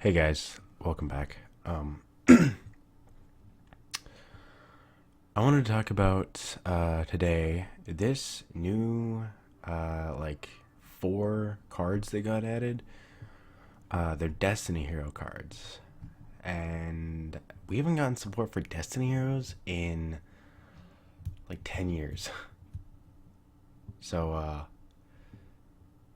Hey guys, welcome back. I wanted to talk about today this new like 4 cards they got added. They're Destiny Hero cards, and we haven't gotten support for Destiny Heroes in like 10 years. So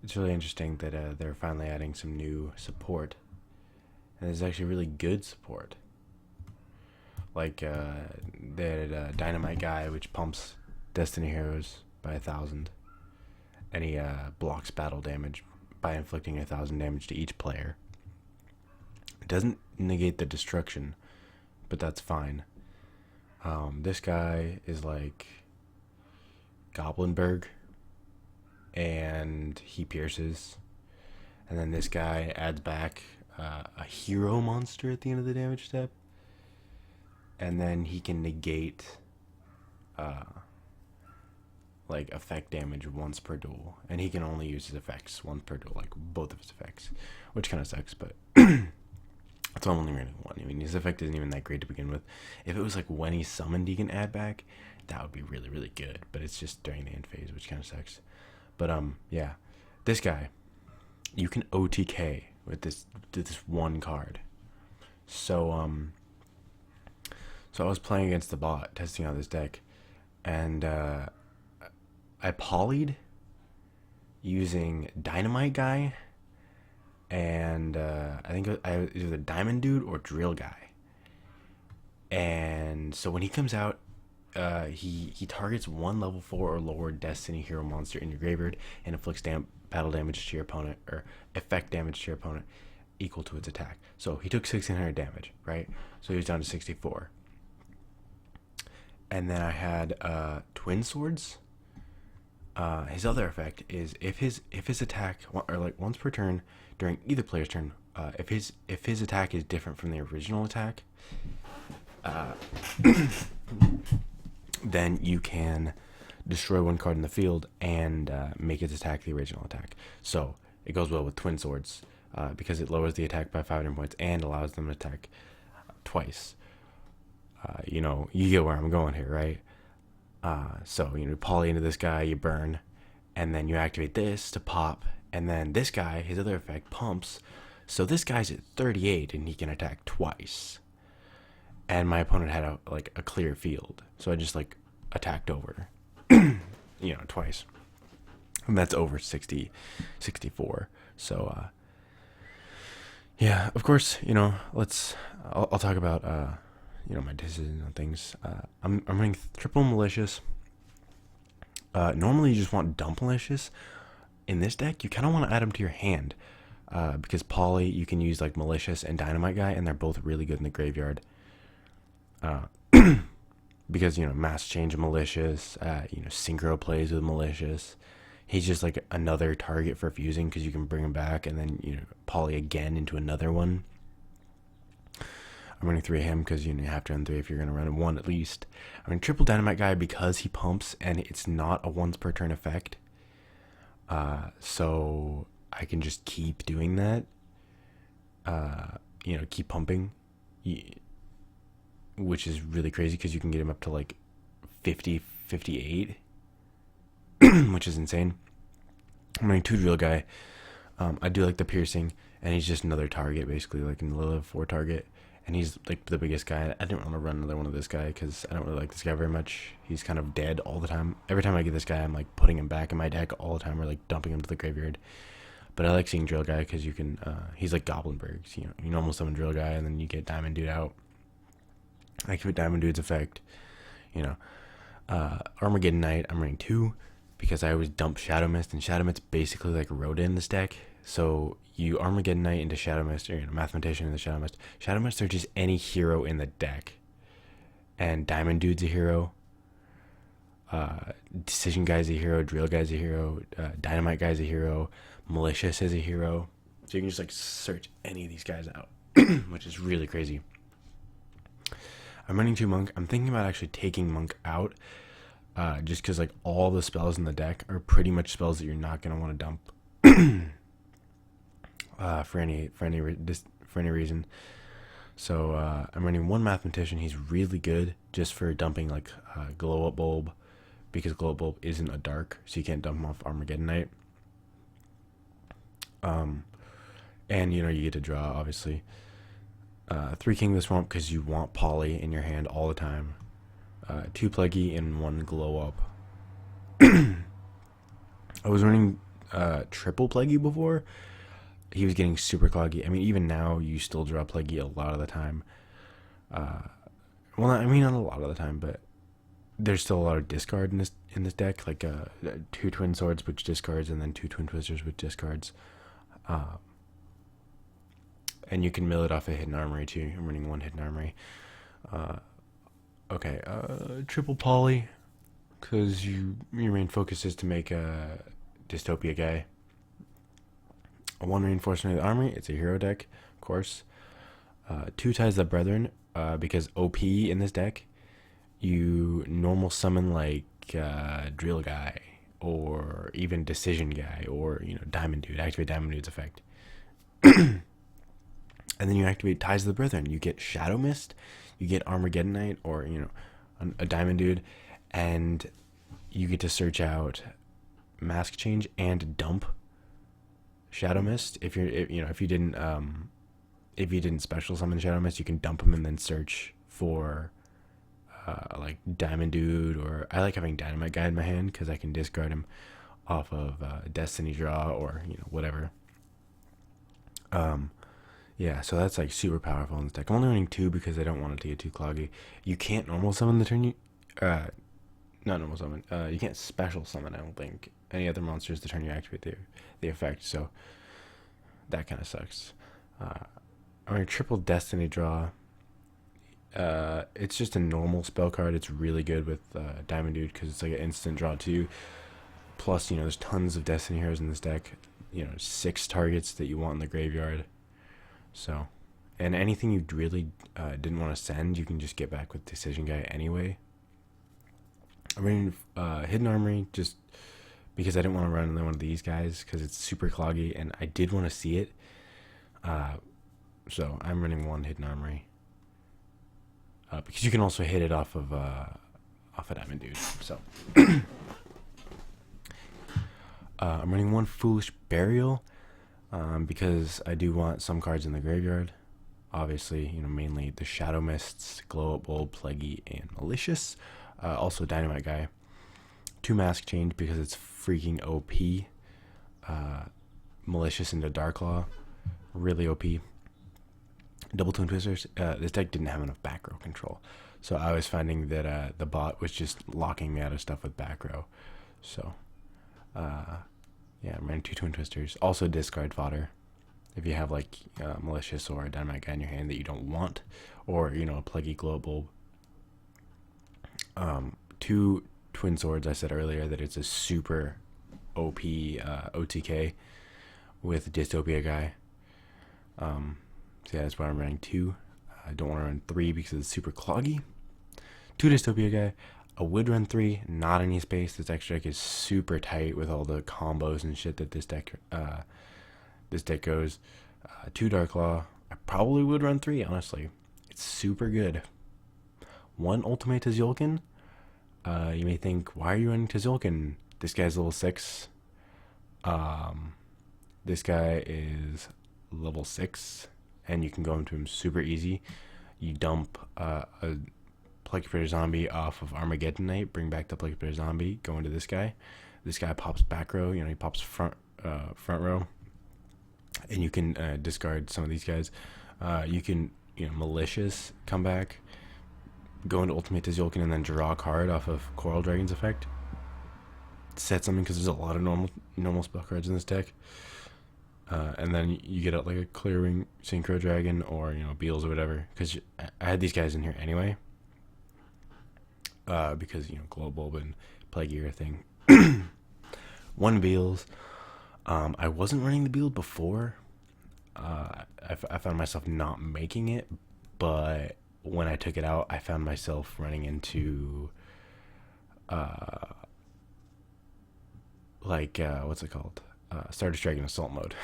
it's really interesting that they're finally adding some new support, and there's actually really good support. Like that dynamite guy, which pumps Destiny Heroes by 1,000, and he blocks battle damage by inflicting 1,000 damage to each player. It doesn't negate the destruction, but that's fine. This guy is like Goblinberg, and he pierces. And then this guy adds back a hero monster at the end of the damage step, and then he can negate uh, like effect damage once per duel, and he can only use his effects once per duel, like both of his effects, which kind of sucks. But that's why I'm only running one. I mean, his effect isn't even that great to begin with. If it was like when he's summoned, he can add back. That would be really, really good. But it's just during the end phase, which kind of sucks. But yeah, this guy, you can OTK with this one card. So I was playing against the bot, testing out this deck, and I polyed using Dynamite Guy, and I think it was either Diamond Dude or Drill Guy. And so when he comes out, he targets one level 4 or lower Destiny Hero monster in your graveyard and inflicts battle damage to your opponent, or effect damage to your opponent equal to its attack. So he took 1,600 damage, right? So he was down to 64. And then I had Twin Swords. His other effect is if his attack, or like once per turn during either player's turn, if his attack is different from the original attack, then you can destroy one card in the field and make its attack the original attack. So it goes well with Twin Swords because it lowers the attack by 500 points and allows them to attack twice. You get where I'm going here, right? So, poly into this guy, you burn, and then you activate this to pop, and then this guy, his other effect, pumps. So this guy's at 38, and he can attack twice. And my opponent had a clear field, so I just, attacked over, twice. And that's over 64. So, yeah, of course, I'll talk about, my decisions on things. I'm running triple malicious. Normally you just want dump malicious. In this deck, you kind of want to add them to your hand, because poly you can use like malicious and dynamite guy, and they're both really good in the graveyard. Because mass change malicious, synchro plays with malicious. He's just like another target for fusing because you can bring him back, and then poly again into another one. I'm running 3 of him because you have to run 3 if you're going to run 1 at least. I'm running triple dynamite guy because he pumps and it's not a once per turn effect. So I can just keep doing that. Keep pumping, which is really crazy because you can get him up to like 50, 58, which is insane. I'm running 2 drill guy. I do like the piercing, and he's just another target basically, like in the level 4 target. And he's like the biggest guy. I didn't want to run another one of this guy because I don't really like this guy very much. He's kind of dead all the time. Every time I get this guy, I'm like putting him back in my deck all the time, or like dumping him to the graveyard. But I like seeing Drill Guy because you can. He's like Goblinbergs. You normal summon Drill Guy, and then you get Diamond Dude out. I give it Diamond Dude's effect. Armageddon Knight. I'm running 2 because I always dump Shadow Mist, and Shadow Mist basically like Rhoda in this deck. So you Armageddon Knight into Shadow Mist, or Mathematician into Shadow Mist. Shadow Mist are just any hero in the deck. And Diamond Dude's a hero. Decision Guy's a hero. Drill Guy's a hero. Dynamite Guy's a hero. Malicious is a hero. So you can just like search any of these guys out, which is really crazy. I'm running 2 Monk. I'm thinking about actually taking Monk out, just because like all the spells in the deck are pretty much spells that you're not going to want to dump. for any reason. So I'm running one mathematician. He's really good just for dumping like glow up bulb, because glow up bulb isn't a dark, so you can't dump him off Armageddon Knight. And you get to draw obviously. 3 King of the Swamp because you want Poly in your hand all the time. 2 Plaguey and 1 Glow Up. I was running triple Plaguey before. He was getting super cloggy. I mean, even now you still draw Plaguey a lot of the time. Well, not a lot of the time, but there's still a lot of discard in this deck, like 2 Twin Swords which discards, and then 2 Twin Twisters which discards. And you can mill it off a Hidden Armory too. I'm running 1 Hidden Armory. Okay, triple Poly, because your main focus is to make a Dystopia guy. 1 Reinforcement of the Armory. It's a hero deck, of course. 2 Ties the Brethren, because OP in this deck, you normal summon like Drill Guy, or even Decision Guy, or Diamond Dude. Activate Diamond Dude's effect. And then you activate Ties of the Brethren. You get Shadow Mist, you get Armageddon Knight, or a Diamond Dude, and you get to search out Mask Change and dump Shadow Mist. If you didn't special summon Shadow Mist, you can dump him and then search for like Diamond Dude, or I like having Dynamite Guy in my hand because I can discard him off of Destiny Draw or whatever. Yeah, so that's like super powerful in this deck. I'm only running 2 because I don't want it to get too cloggy. You can't normal summon the turn you... not normal summon. You can't special summon, I don't think, any other monsters the turn you activate the effect, so that kind of sucks. I'm running triple Destiny Draw. It's just a normal spell card. It's really good with Diamond Dude because it's like an instant draw 2. Plus, there's tons of Destiny heroes in this deck. 6 targets that you want in the graveyard. So, and anything you really didn't want to send, you can just get back with Decision Guy anyway. I'm running Hidden Armory just because I didn't want to run another one of these guys because it's super cloggy, and I did want to see it. So I'm running 1 Hidden Armory because you can also hit it off of Diamond Dude. So I'm running 1 Foolish Burial. Because I do want some cards in the graveyard. Obviously, mainly the Shadow Mists, Glow Up Bulb, Plaguey, and Malicious. Also Dynamite Guy. 2 Mask Change because it's freaking OP. Malicious into Darklaw. Really OP. Double Twin Twisters. This deck didn't have enough back row control. So I was finding that the bot was just locking me out of stuff with back row. So, yeah, I'm running 2 Twin Twisters. Also discard fodder. If you have like Malicious or a Dynamite Guy in your hand that you don't want, or a Plaguey Glow Bulb. 2 Twin Swords. I said earlier that it's a super OP OTK with Dystopia Guy. So yeah, that's why I'm running 2. I don't want to run 3 because it's super cloggy. 2 Dystopia Guy. I would run 3, not any space. This extra deck is super tight with all the combos and shit that this deck goes. 2 Darklaw. I probably would run 3, honestly. It's super good. 1 Ultimate Tzolk'in. You may think, why are you running Tzolk'in? This guy's level 6. This guy is level 6, and you can go into him super easy. You dump a Plague Predator Zombie off of Armageddon Knight, bring back the Plague Predator Zombie, go into this guy. This guy pops back row, he pops front row, and you can discard some of these guys. You can, Malicious, come back, go into Ultimate Tzolk'in, and then draw a card off of Coral Dragon's effect. Set something because there's a lot of normal spell cards in this deck. And then you get out like a Clearwing Synchro Dragon or Beals or whatever, because I had these guys in here anyway. Because Glow Bulb and Plaguey are a thing. 1 Beals. I wasn't running the Beals before. I found myself not making it, but when I took it out, I found myself running into what's it called? Started Dragon Assault mode.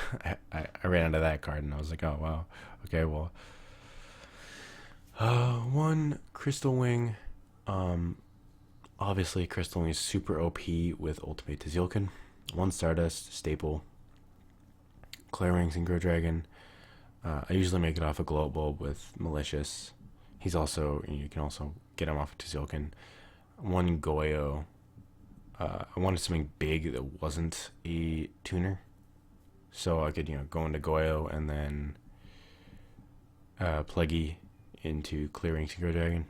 I ran into that card and I was like, oh wow, okay, well, one Crystal Wing. Obviously Crystal Wing is super OP with Ultimate Tzilkin. One Stardust staple. Clearing Synchro Dragon. I usually make it off a Glow Bulb with Malicious. He's also, you can also get him off of Tzilkin. One Goyo. I wanted something big that wasn't a tuner, so I could, go into Goyo and then Plaguey into Clearing Synchro Dragon.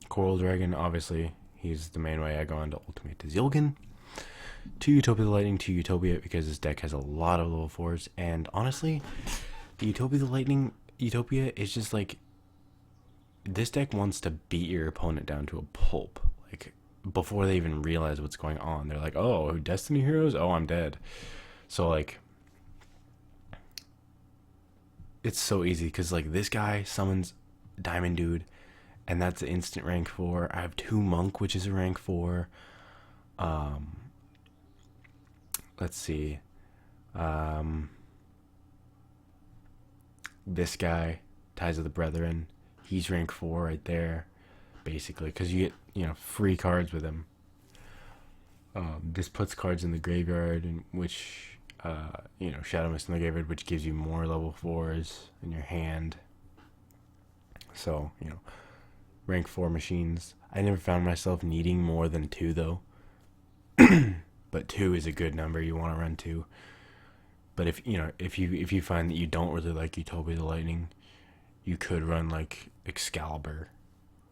Coral Dragon, obviously, he's the main way I go into Ultimate Tzilkin. 2 Utopia the Lightning, 2 Utopia, because this deck has a lot of level 4s, and honestly, the Utopia the Lightning, Utopia is just like, this deck wants to beat your opponent down to a pulp, like, before they even realize what's going on. They're like, oh, Destiny Heroes? Oh, I'm dead. So, like, it's so easy, because, like, this guy summons Diamond Dude, and that's an instant rank 4. I have 2 Monk, which is a rank 4. Let's see. This guy, Ties of the Brethren, he's rank 4 right there, basically, because you get, free cards with him. This puts cards in the graveyard, and which, Shadow Mist in the graveyard, which gives you more level 4s in your hand. So, rank 4 machines. I never found myself needing more than 2, though. But 2 is a good number. You want to run 2. But if you find that you don't really like Utopia the Lightning, you could run like Excalibur.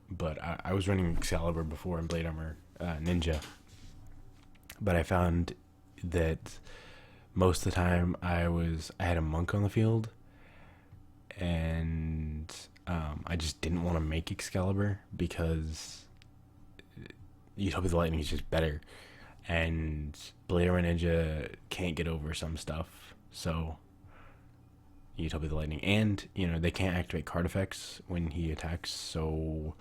But I was running Excalibur before in Blade Armor Ninja. But I found that most of the time I had a Monk on the field, and I just didn't want to make Excalibur because Utopia the Lightning is just better. And Blade Armor Ninja can't get over some stuff, so Utopia the Lightning. And, they can't activate card effects when he attacks, so,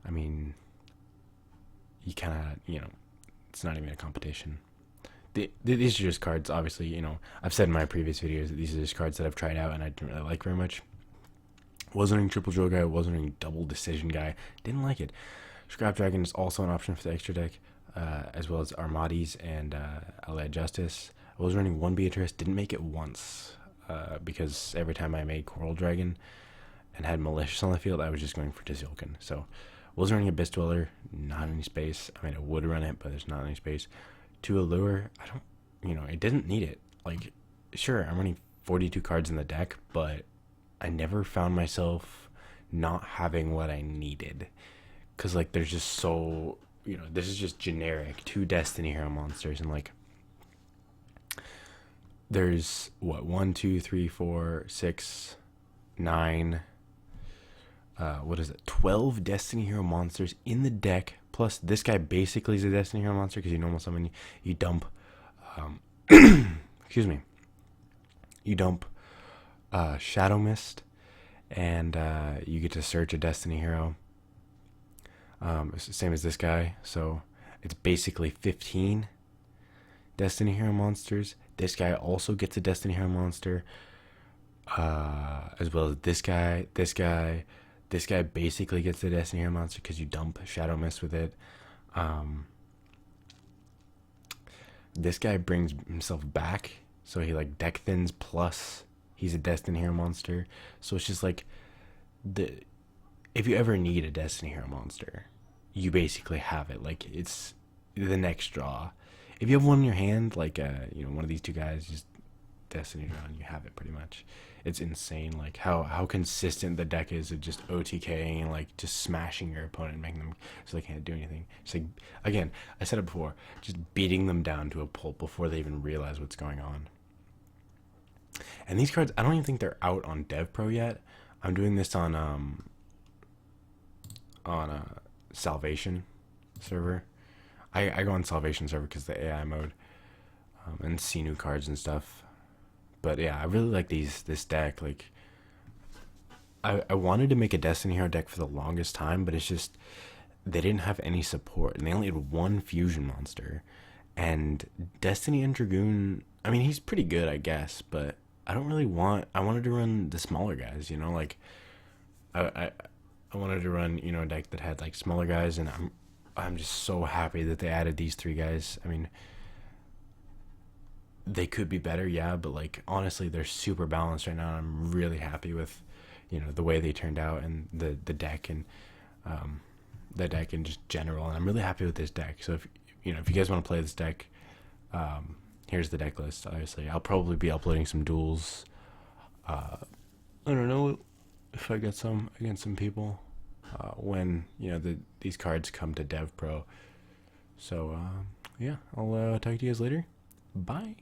I mean, you kind of, it's not even a competition. These are just cards, obviously, I've said in my previous videos that these are just cards that I've tried out and I didn't really like very much. Wasn't running Triple Drill guy, wasn't running Double Decision guy, didn't like it. Scrap Dragon is also an option for the extra deck. As well as Armades and Allied Justice. I was running 1 Beatrice, didn't make it once, because every time I made Coral Dragon and had Malicious on the field, I was just going for Tzilkin. So, was running Abyss Dweller, not any space. I mean, I would run it, but there's not any space. 2 Allure, I don't, it didn't need it. Like, sure, I'm running 42 cards in the deck, but I never found myself not having what I needed. Because, like, there's just so... this is just generic 2 Destiny Hero monsters, and like there's 1, 2, 3, 4, 6, 9, 12 Destiny Hero monsters in the deck, plus this guy basically is a Destiny Hero monster because you normal summon, you dump excuse me, you dump Shadow Mist, and you get to search a Destiny Hero. It's the same as this guy, so it's basically 15 Destiny Hero monsters. This guy also gets a Destiny Hero monster, as well as this guy. This guy basically gets the Destiny Hero monster because you dump Shadow Mist with it. This guy brings himself back, so he like deck thins, plus he's a Destiny Hero monster. So it's just like if you ever need a Destiny Hero monster, you basically have it. Like, it's the next draw. If you have one in your hand, like, one of these 2 guys, just Destiny Draw, and you have it pretty much. It's insane, like, how consistent the deck is of just OTKing and, like, just smashing your opponent and making them so they can't do anything. It's like, again, I said it before, just beating them down to a pulp before they even realize what's going on. And these cards, I don't even think they're out on DevPro yet. I'm doing this on a Salvation server. I go on Salvation server because the AI mode, and see new cards and stuff. But yeah, I really like this deck. Like, I wanted to make a Destiny Hero deck for the longest time, but it's just they didn't have any support, and they only had 1 fusion monster, And Destiny and Dragoon, I mean, he's pretty good, I guess, but I don't really want. I wanted to run the smaller guys, you know, like I I, I wanted to run, you know, a deck that had like smaller guys, and I'm just so happy that they added these three guys. I mean, they could be better, yeah, but like honestly, they're super balanced right now. And I'm really happy with, you know, the way they turned out and the deck and um, the deck in just general. And I'm really happy with this deck. So if you know if you guys want to play this deck, here's the deck list. Obviously, I'll probably be uploading some duels. I don't know if I get some against some people when you know these cards come to Dev Pro. So yeah, I'll talk to you guys later. Bye.